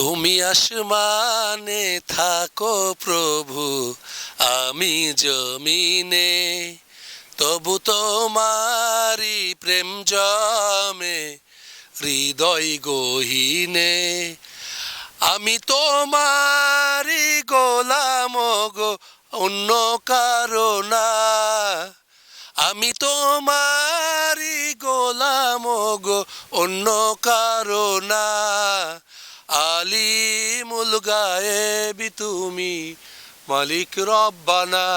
তুমি আসমানে থাকো প্রভু, আমি জমিনে, তবু তোমারি প্রেম জমে হৃদয় গহীনে। আমি তোমারি গোলাম গো, অন্য কারো না। আমি তোমারি গোলাম গো, অন্য কারো না। আলিমুল গায়েবি তুমি, মালিক রব্বানা।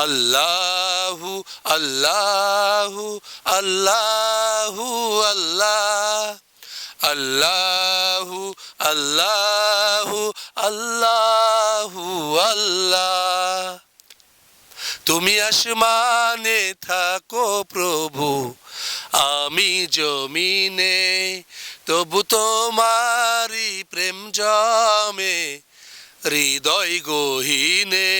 আল্লাহু আল্লাহু আল্লাহু আল্লাহ, আল্লাহু আল্লাহু আল্লাহু আল্লাহ। তুমি আসমানে থাকো প্রভু, আমি জমিনে, তবু তোমারি প্রেম জমে হৃদয় গহীনে।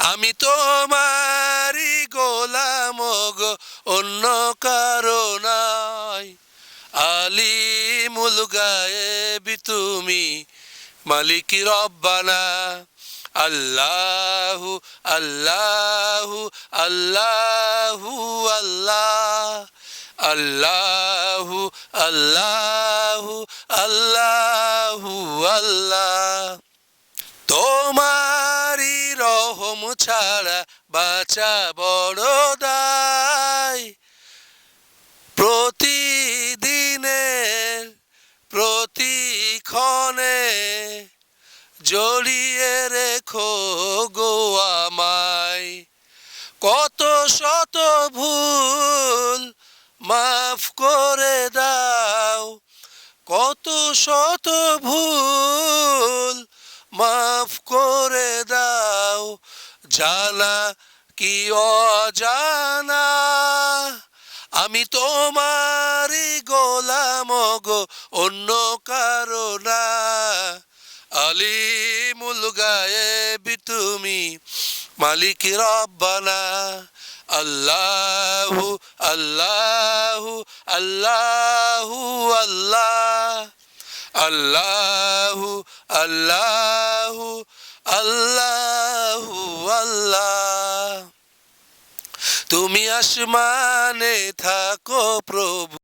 আমি তোমারি গোলাম গো, অন্য কারো নাই। আলিমুল গায়েবি তুমি, মালিক রব্বানা। আল্লাহু আল্লাহু আল্লাহু আল্লাহ, আল্লাহু আল্লাহু আল্লাহু আল্লাহ। তোমারি রহম ছাড়া বাঁচা বড় দায়। প্রতিদিনের প্রতিক্ষণে জড়িয়ে রেখো গো আমায়। কত শত ভুল মাফ করে দাও, কত শত ভুল মাফ করে দাও। জানা কি অজানা, আমি তোমারি গোলাম গো, অন্য কারো না। আলিমুল গায়েবি তুমি, মালিক রব্বানা। আল্লাহু আল্লাহু আল্লাহু আল্লাহ, আল্লাহু আল্লাহু আল্লাহু আল্লাহ। তুমি আসমানে থাকো প্রভু।